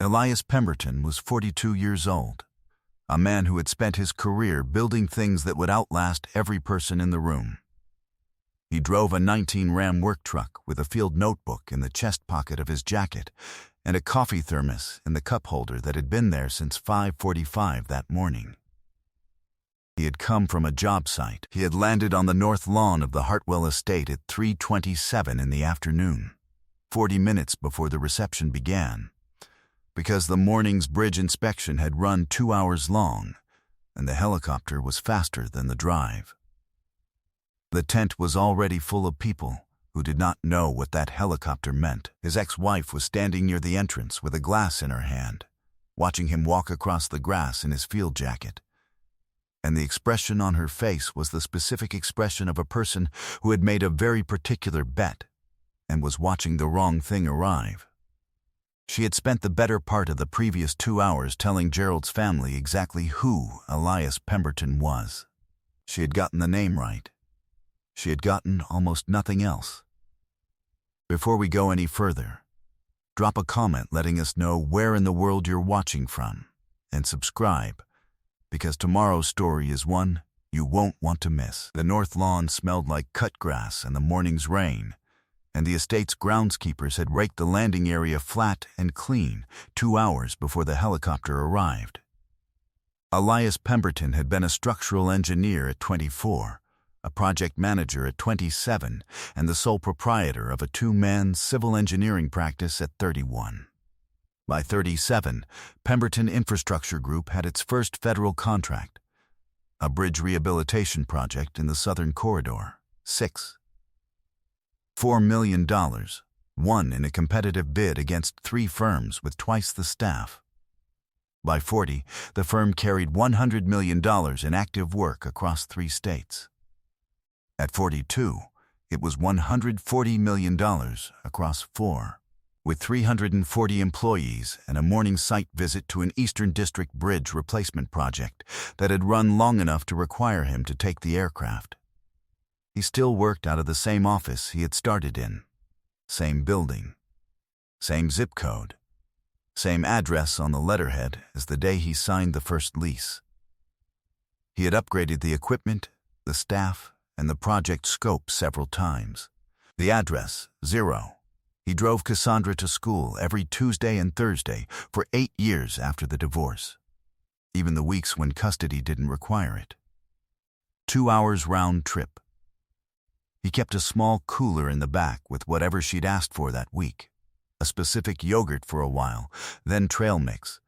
Elias Pemberton was 42 years old, a man who had spent his career building things that would outlast every person in the room. He drove a 19 Ram work truck with a field notebook in the chest pocket of his jacket and a coffee thermos in the cup holder that had been there since 5:45 that morning. He had come from a job site. He had landed on the north lawn of the Hartwell estate at 3:27 in the afternoon, 40 minutes before the reception began, because the morning's bridge inspection had run 2 hours long, and the helicopter was faster than the drive. The tent was already full of people who did not know what that helicopter meant. His ex-wife was standing near the entrance with a glass in her hand, watching him walk across the grass in his field jacket. And the expression on her face was the specific expression of a person who had made a very particular bet and was watching the wrong thing arrive. She had spent the better part of the previous 2 hours telling Gerald's family exactly who Elias Pemberton was. She had gotten the name right. She had gotten almost nothing else. Before we go any further, drop a comment letting us know where in the world you're watching from, and subscribe, because tomorrow's story is one you won't want to miss. The north lawn smelled like cut grass and the morning's rain, and the estate's groundskeepers had raked the landing area flat and clean 2 hours before the helicopter arrived. Elias Pemberton had been a structural engineer at 24, a project manager at 27, and the sole proprietor of a 2-man civil engineering practice at 31. By 37, Pemberton Infrastructure Group had its first federal contract, a bridge rehabilitation project in the Southern Corridor, 6. $4 million, won in a competitive bid against 3 firms with twice the staff. By 40, the firm carried $100 million in active work across 3 states. At 42, it was $140 million across 4, with 340 employees and a morning site visit to an Eastern District bridge replacement project that had run long enough to require him to take the aircraft. He still worked out of the same office he had started in, same building, same zip code, same address on the letterhead as the day he signed the first lease. He had upgraded the equipment, the staff, and the project scope several times. The address, 0. He drove Cassandra to school every Tuesday and Thursday for 8 years after the divorce, even the weeks when custody didn't require it. 2 hours round trip. He kept a small cooler in the back with whatever she'd asked for that week, a specific yogurt for a while, then trail mix,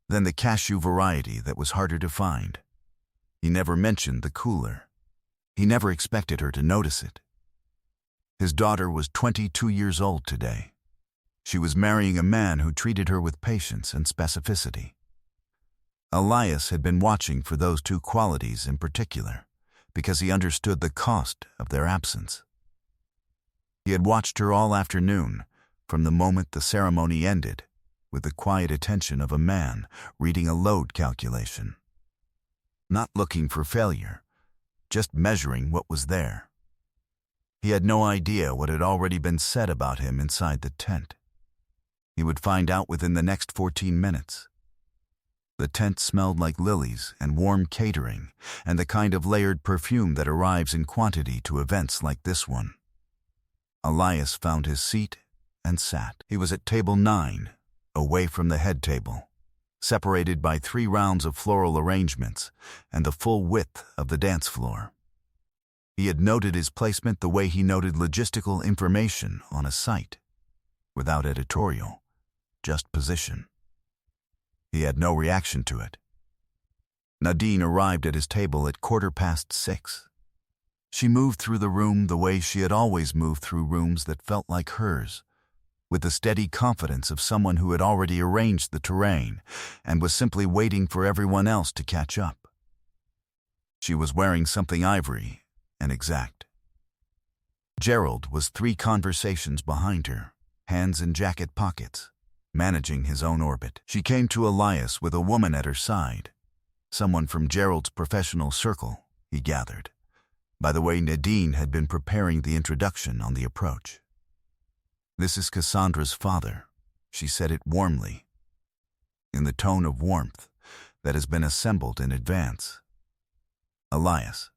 then the cashew variety that was harder to find. He never mentioned the cooler. He never expected her to notice it. His daughter was 22 years old today. She was marrying a man who treated her with patience and specificity. Elias had been watching for those 2 qualities in particular, because he understood the cost of their absence. He had watched her all afternoon, from the moment the ceremony ended, with the quiet attention of a man reading a load calculation. Not looking for failure, just measuring what was there. He had no idea what had already been said about him inside the tent. He would find out within the next 14 minutes. The tent smelled like lilies and warm catering and the kind of layered perfume that arrives in quantity to events like this one. Elias found his seat and sat. He was at table 9, away from the head table, separated by 3 rounds of floral arrangements and the full width of the dance floor. He had noted his placement the way he noted logistical information on a site, without editorial, just position. He had no reaction to it. Nadine arrived at his table at 6:15. She moved through the room the way she had always moved through rooms that felt like hers, with the steady confidence of someone who had already arranged the terrain and was simply waiting for everyone else to catch up. She was wearing something ivory and exact. Gerald was 3 conversations behind her, hands in jacket pockets, managing his own orbit. She came to Elias with a woman at her side, someone from Gerald's professional circle, he gathered, by the way Nadine had been preparing the introduction on the approach. "This is Cassandra's father," she said it warmly. in the tone of warmth that has been assembled in advance. Elias.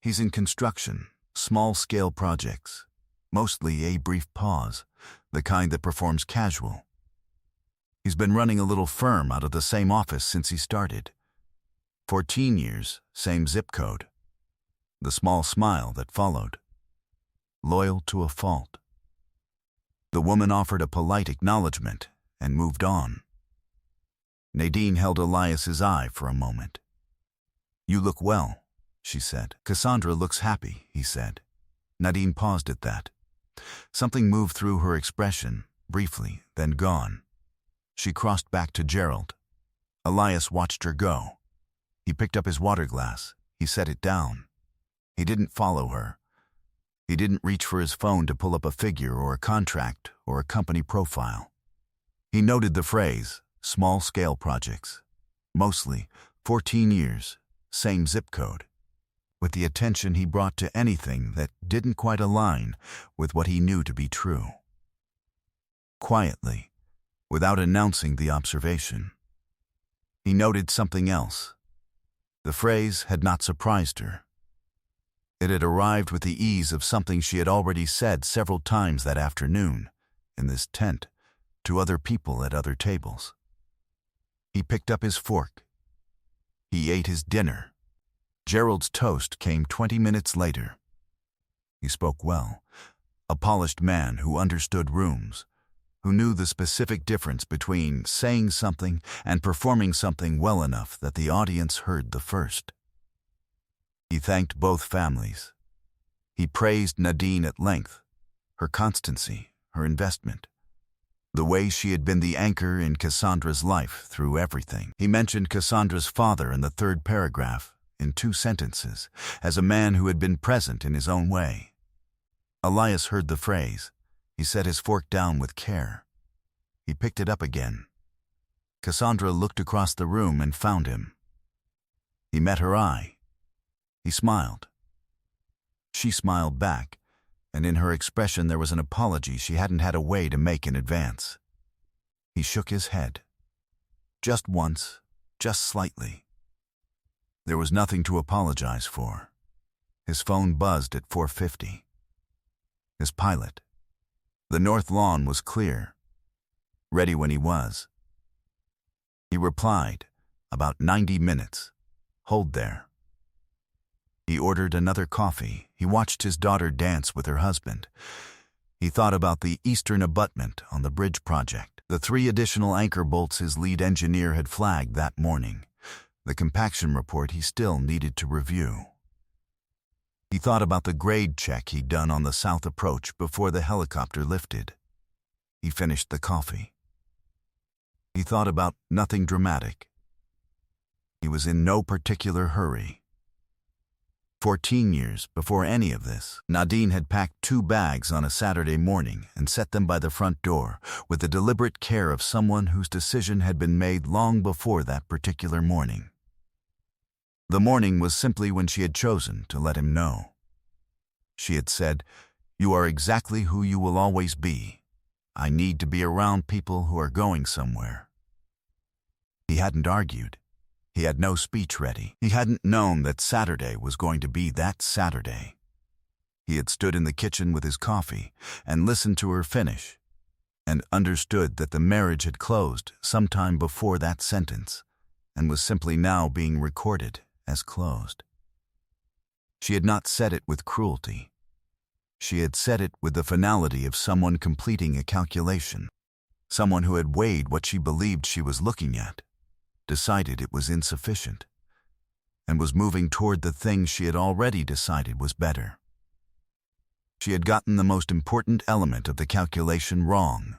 He's in construction, small-scale projects, mostly a brief pause, the kind that performs casual. He's been running a little firm out of the same office since he started. 14 years, same zip code. The small smile that followed. Loyal to a fault. The woman offered a polite acknowledgement and moved on. Nadine held Elias's eye for a moment. "You look well," she said. "Cassandra looks happy," he said. Nadine paused at that. Something moved through her expression, briefly, then gone. She crossed back to Gerald. Elias watched her go. He picked up his water glass. He set it down. He didn't follow her. He didn't reach for his phone to pull up a figure or a contract or a company profile. He noted the phrase, small-scale projects. Mostly, 14 years, same zip code. With the attention he brought to anything that didn't quite align with what he knew to be true. Quietly, without announcing the observation, he noted something else. The phrase had not surprised her. It had arrived with the ease of something she had already said several times that afternoon, in this tent, to other people at other tables. He picked up his fork. He ate his dinner. Gerald's toast came 20 minutes later. He spoke well, a polished man who understood rooms, who knew the specific difference between saying something and performing something well enough that the audience heard the first. He thanked both families. He praised Nadine at length, her constancy, her investment, the way she had been the anchor in Cassandra's life through everything. He mentioned Cassandra's father in the third paragraph, in 2 sentences, as a man who had been present in his own way. Elias heard the phrase. He set his fork down with care. He picked it up again. Cassandra looked across the room and found him. He met her eye. He smiled. She smiled back, and in her expression there was an apology she hadn't had a way to make in advance. He shook his head. Just once, just slightly. There was nothing to apologize for. His phone buzzed at 4:50. His pilot. The north lawn was clear. Ready when he was. He replied, "About 90 minutes. Hold there." He ordered another coffee. He watched his daughter dance with her husband. He thought about the eastern abutment on the bridge project, the 3 additional anchor bolts his lead engineer had flagged that morning, the compaction report he still needed to review. He thought about the grade check he'd done on the south approach before the helicopter lifted. He finished the coffee. He thought about nothing dramatic. He was in no particular hurry. 14 years before any of this, Nadine had packed 2 bags on a Saturday morning and set them by the front door with the deliberate care of someone whose decision had been made long before that particular morning. The morning was simply when she had chosen to let him know. She had said, "You are exactly who you will always be. I need to be around people who are going somewhere." He hadn't argued. He had no speech ready. He hadn't known that Saturday was going to be that Saturday. He had stood in the kitchen with his coffee and listened to her finish, and understood that the marriage had closed sometime before that sentence, and was simply now being recorded as closed. She had not said it with cruelty. She had said it with the finality of someone completing a calculation, someone who had weighed what she believed she was looking at, decided it was insufficient, and was moving toward the thing she had already decided was better. She had gotten the most important element of the calculation wrong.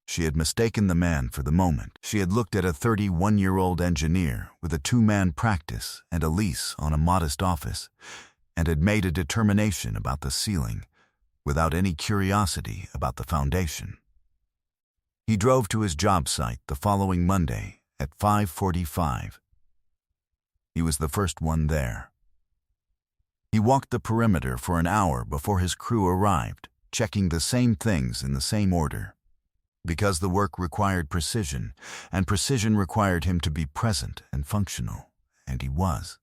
She had mistaken the man for the moment. She had looked at a 31-year-old engineer with a 2-man practice and a lease on a modest office, and had made a determination about the ceiling without any curiosity about the foundation. He drove to his job site the following Monday at 5:45. He was the first one there. He walked the perimeter for an hour before his crew arrived, checking the same things in the same order. because the work required precision, and precision required him to be present and functional, and he was.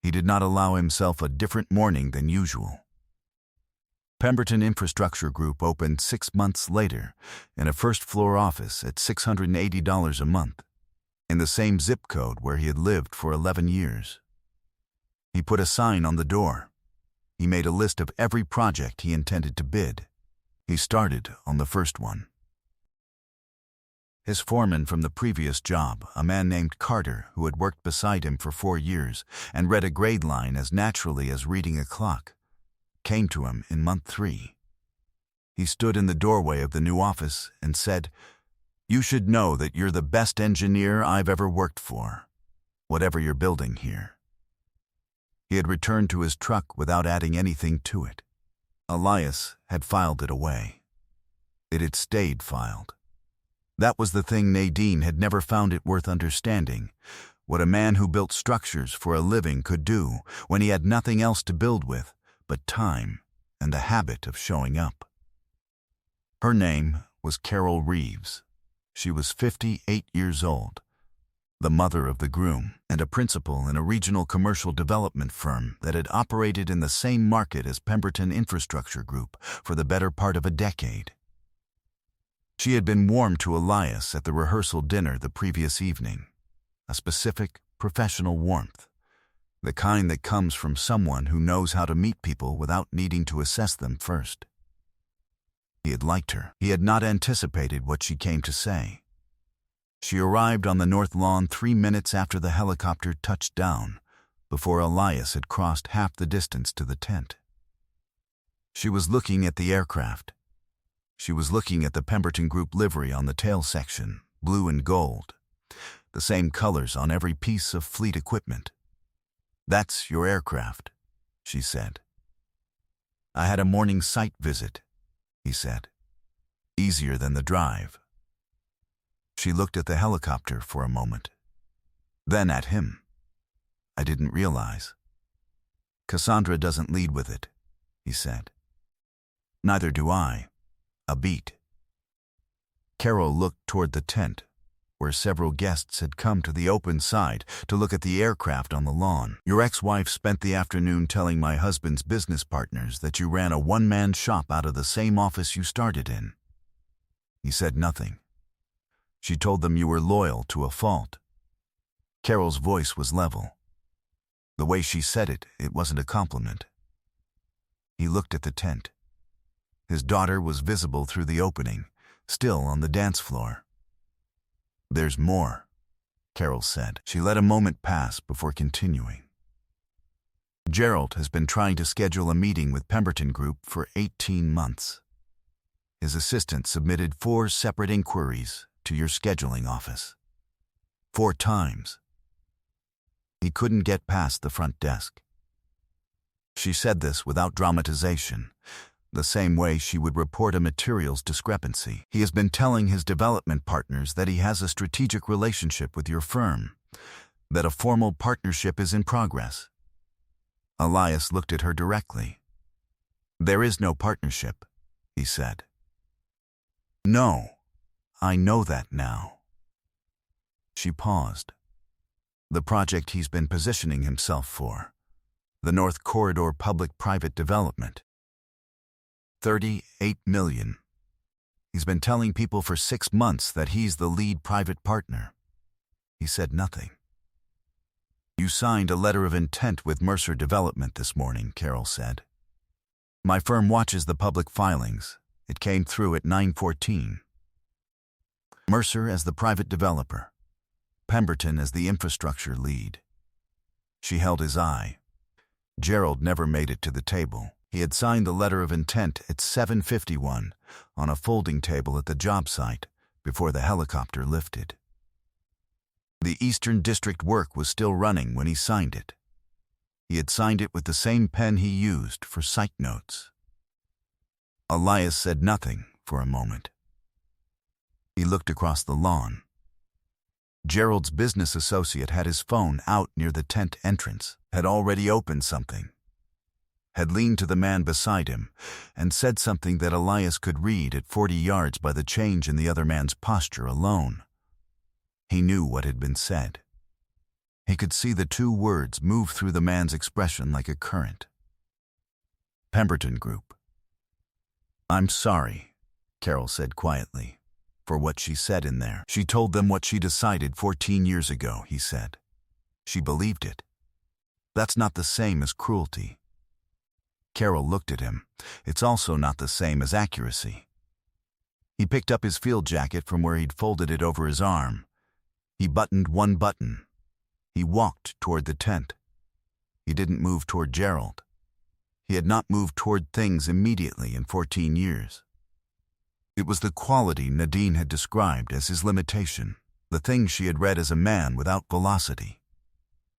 He did not allow himself a different morning than usual. Pemberton Infrastructure Group opened 6 months later in a first-floor office at $680 a month, in the same zip code where he had lived for 11 years. He put a sign on the door. He made a list of every project he intended to bid. He started on the first one. His foreman from the previous job, a man named Carter, who had worked beside him for 4 years and read a grade line as naturally as reading a clock, came to him in month 3. He stood in the doorway of the new office and said, "You should know that you're the best engineer I've ever worked for, whatever you're building here." He had returned to his truck without adding anything to it. Elias had filed it away. It had stayed filed. That was the thing Nadine had never found it worth understanding, what a man who built structures for a living could do when he had nothing else to build with but time and the habit of showing up. Her name was Carol Reeves. She was 58 years old, the mother of the groom, and a principal in a regional commercial development firm that had operated in the same market as Pemberton Infrastructure Group for the better part of a decade. She had been warm to Elias at the rehearsal dinner the previous evening, a specific, professional warmth, the kind that comes from someone who knows how to meet people without needing to assess them first. He had liked her. He had not anticipated what she came to say. She arrived on the north lawn 3 minutes after the helicopter touched down, before Elias had crossed half the distance to the tent. She was looking at the aircraft. She was looking at the Pemberton Group livery on the tail section, blue and gold, the same colors on every piece of fleet equipment. "That's your aircraft," she said. "I had a morning site visit," he said. "Easier than the drive." She looked at the helicopter for a moment, then at him. "I didn't realize." "Cassandra doesn't lead with it," he said. "Neither do I. A beat." Carol looked toward the tent, where several guests had come to the open side to look at the aircraft on the lawn. "Your ex-wife spent the afternoon telling my husband's business partners that you ran a one-man shop out of the same office you started in." He said nothing. "She told them you were loyal to a fault." Carol's voice was level. The way she said it, it wasn't a compliment. He looked at the tent. His daughter was visible through the opening, still on the dance floor. "There's more," Carol said. She let a moment pass before continuing. "Gerald has been trying to schedule a meeting with Pemberton Group for 18 months. His assistant submitted 4 separate inquiries to your scheduling office. 4 times. He couldn't get past the front desk." She said this without dramatization, the same way she would report a materials discrepancy. "He has been telling his development partners that he has a strategic relationship with your firm, that a formal partnership is in progress." Elias looked at her directly. "There is no partnership," he said. "No, I know that now." She paused. "The project he's been positioning himself for, the North Corridor public-private development. $38 million. He's been telling people for 6 months that he's the lead private partner." He said nothing. "You signed a letter of intent with Mercer Development this morning," Carol said. "My firm watches the public filings. It came through at 9:14. Mercer as the private developer, Pemberton as the infrastructure lead." She held his eye. Gerald never made it to the table. He had signed the letter of intent at 7:51 on a folding table at the job site before the helicopter lifted. The Eastern District work was still running when he signed it. He had signed it with the same pen he used for site notes. Elias said nothing for a moment. He looked across the lawn. Gerald's business associate had his phone out near the tent entrance, had already opened something, had leaned to the man beside him and said something that Elias could read at 40 yards by the change in the other man's posture alone. He knew what had been said. He could see the two words move through the man's expression like a current. Pemberton Group. "I'm sorry," Carol said quietly, "for what she said in there. She told them what she decided 14 years ago," he said. "She believed it. That's not the same as cruelty." Carol looked at him. "It's also not the same as accuracy." He picked up his field jacket from where he'd folded it over his arm. He buttoned one button. He walked toward the tent. He didn't move toward Gerald. He had not moved toward things immediately in 14 years. It was the quality Nadine had described as his limitation, the thing she had read as a man without velocity.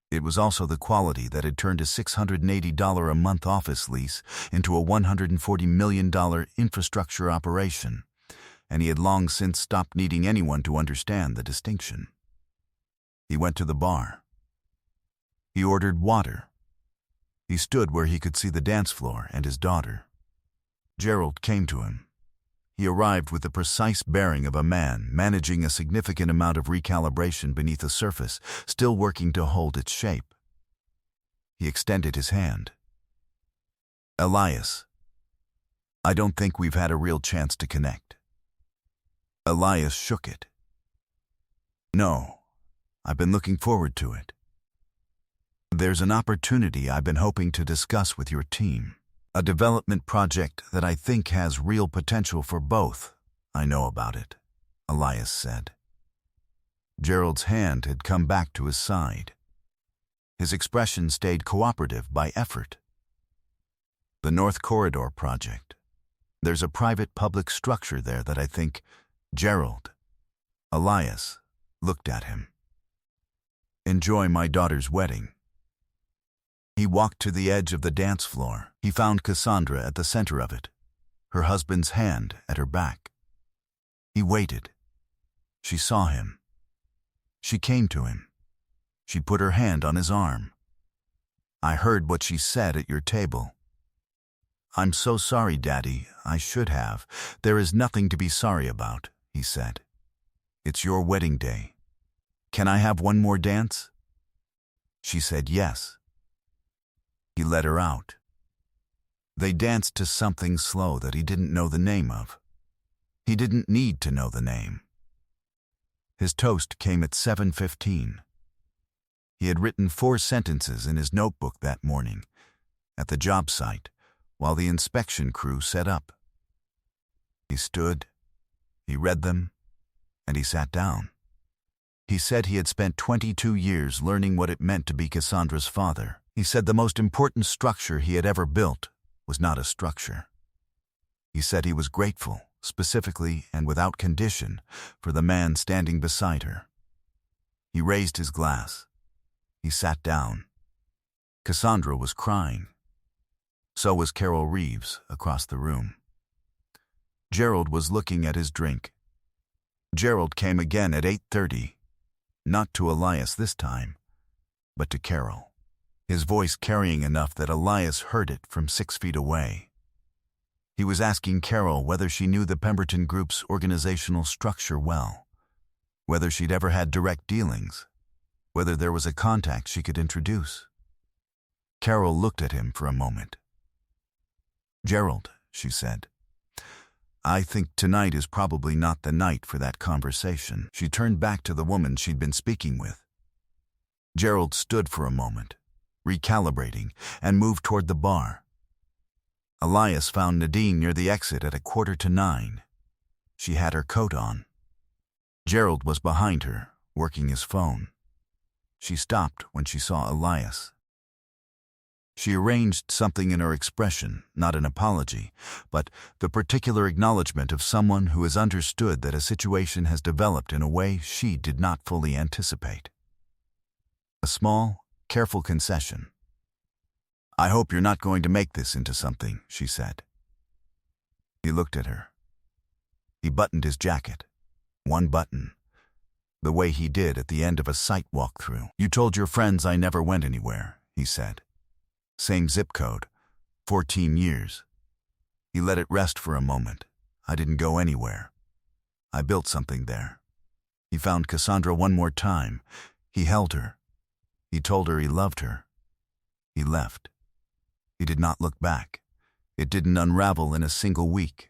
It was also the quality that had turned a $680 a month office lease into a $140 million infrastructure operation, and he had long since stopped needing anyone to understand the distinction. He went to the bar. He ordered water. He stood where he could see the dance floor and his daughter. Gerald came to him. He arrived with the precise bearing of a man managing a significant amount of recalibration beneath a surface, still working to hold its shape. He extended his hand. "Elias, I don't think we've had a real chance to connect." Elias shook it. "No, I've been looking forward to it. There's an opportunity I've been hoping to discuss with your team. A development project that I think has real potential for both. I know about it," Elias said. Gerald's hand had come back to his side. His expression stayed cooperative by effort. "The North Corridor project. There's a private public structure there that I think..." Gerald, Elias, looked at him. "Enjoy my daughter's wedding." He walked to the edge of the dance floor. He found Cassandra at the center of it, her husband's hand at her back. He waited. She saw him. She came to him. She put her hand on his arm. "I heard what she said at your table." "I'm so sorry, Daddy. I should have. There is nothing to be sorry about," he said. "It's your wedding day. Can I have one more dance?" She said yes. He led her out. They danced to something slow that he didn't know the name of. He didn't need to know the name. His toast came at 7:15. He had written 4 sentences in his notebook that morning, at the job site, while the inspection crew set up. He stood, he read them, and he sat down. He said he had spent 22 years learning what it meant to be Cassandra's father. He said the most important structure he had ever built was not a structure. He said he was grateful, specifically and without condition, for the man standing beside her. He raised his glass. He sat down. Cassandra was crying. So was Carol Reeves across the room. Gerald was looking at his drink. Gerald came again at 8:30, not to Elias this time, but to Carol, his voice carrying enough that Elias heard it from 6 feet away. He was asking Carol whether she knew the Pemberton Group's organizational structure well, whether she'd ever had direct dealings, whether there was a contact she could introduce. Carol looked at him for a moment. "Gerald," she said, "I think tonight is probably not the night for that conversation." She turned back to the woman she'd been speaking with. Gerald stood for a moment, recalibrating, and moved toward the bar. Elias found Nadine near the exit at 8:45. She had her coat on. Gerald was behind her, working his phone. She stopped when she saw Elias. She arranged something in her expression, not an apology, but the particular acknowledgement of someone who has understood that a situation has developed in a way she did not fully anticipate. A small, careful concession. "I hope you're not going to make this into something," she said. He looked at her. He buttoned his jacket, one button, the way he did at the end of a site walkthrough. "You told your friends I never went anywhere," he said. "Same zip code, 14 years. He let it rest for a moment. I didn't go anywhere. I built something there. He found Cassandra one more time. He held her. He told her he loved her. He left. He did not look back. It didn't unravel in a single week.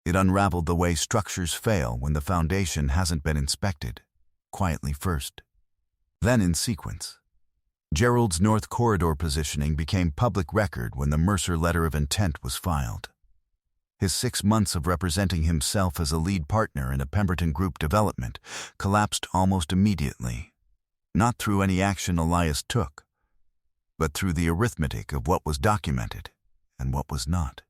It unraveled the way structures fail when the foundation hasn't been inspected, quietly first, then in sequence. Gerald's North Corridor positioning became public record when the Mercer letter of intent was filed. His 6 months of representing himself as a lead partner in a Pemberton Group development collapsed almost immediately, not through any action Elias took, but through the arithmetic of what was documented and what was not.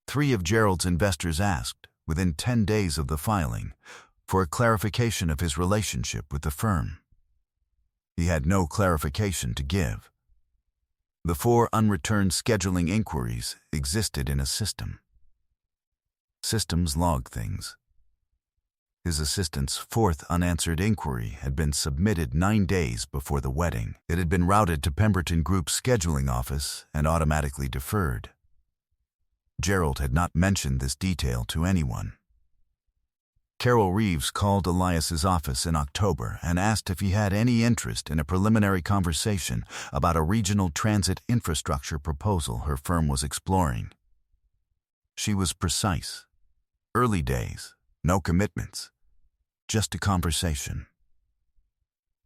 3 of Gerald's investors asked, within 10 days of the filing, for a clarification of his relationship with the firm. He had no clarification to give. The 4 unreturned scheduling inquiries existed in a system. Systems log things. His assistant's 4th unanswered inquiry had been submitted 9 days before the wedding. It had been routed to Pemberton Group's scheduling office and automatically deferred. Gerald had not mentioned this detail to anyone. Carol Reeves called Elias's office in October and asked if he had any interest in a preliminary conversation about a regional transit infrastructure proposal her firm was exploring. She was precise. Early days, no commitments, just a conversation.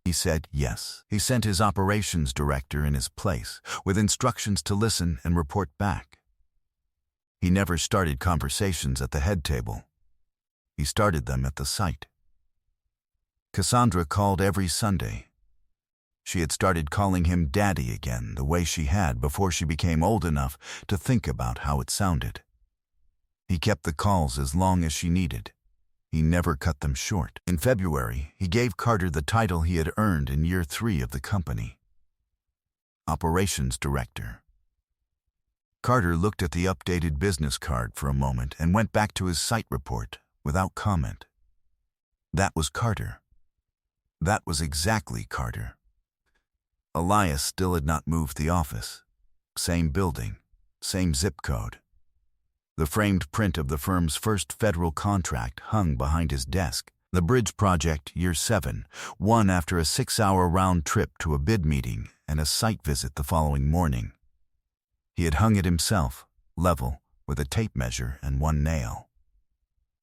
He said yes. He sent his operations director in his place with instructions to listen and report back. He never started conversations at the head table. He started them at the site. Cassandra called every Sunday. She had started calling him Daddy again, the way she had before she became old enough to think about how it sounded. He kept the calls as long as she needed. He never cut them short. In February, he gave Carter the title he had earned in year 3 of the company: Operations Director. Carter looked at the updated business card for a moment and went back to his site report without comment. That was Carter. That was exactly Carter. Elias still had not moved the office. Same building, same zip code. The framed print of the firm's first federal contract hung behind his desk. The bridge project, year 7, won after a 6-hour round trip to a bid meeting and a site visit the following morning. He had hung it himself, level, with a tape measure and 1 nail.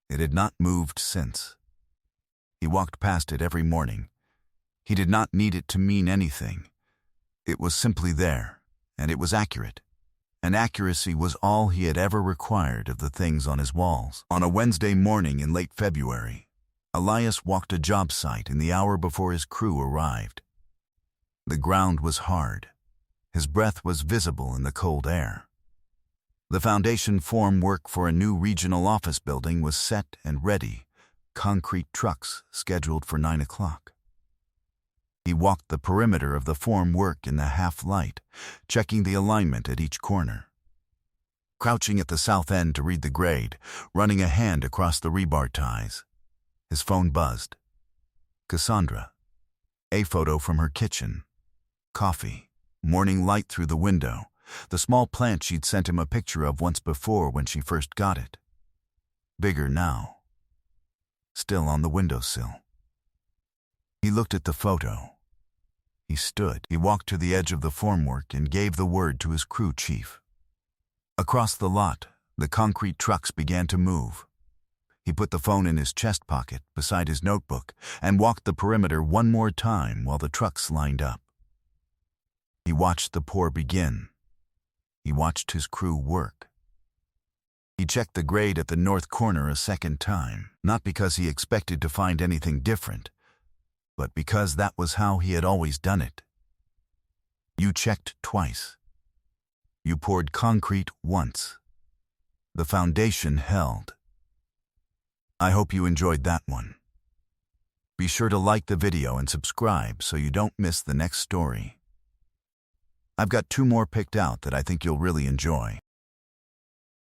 It had not moved since. He walked past it every morning. He did not need it to mean anything. It was simply there, and it was accurate. And accuracy was all he had ever required of the things on his walls. On a Wednesday morning in late February, Elias walked a job site in the hour before his crew arrived. The ground was hard. His breath was visible in the cold air. The foundation form work for a new regional office building was set and ready, concrete trucks scheduled for 9 o'clock. He walked the perimeter of the form work in the half-light, checking the alignment at each corner. Crouching at the south end to read the grade, running a hand across the rebar ties. His phone buzzed. Cassandra. A photo from her kitchen. Coffee. Morning light through the window. The small plant she'd sent him a picture of once before when she first got it. Bigger now. Still on the windowsill. He looked at the photo. He stood. He walked to the edge of the formwork and gave the word to his crew chief. Across the lot, the concrete trucks began to move. He put the phone in his chest pocket beside his notebook and walked the perimeter one more time while the trucks lined up. He watched the pour begin. He watched his crew work. He checked the grade at the north corner a second time, not because he expected to find anything different, but because that was how he had always done it. You checked twice. You poured concrete once. The foundation held. I hope you enjoyed that one. Be sure to like the video and subscribe so you don't miss the next story. I've got 2 more picked out that I think you'll really enjoy.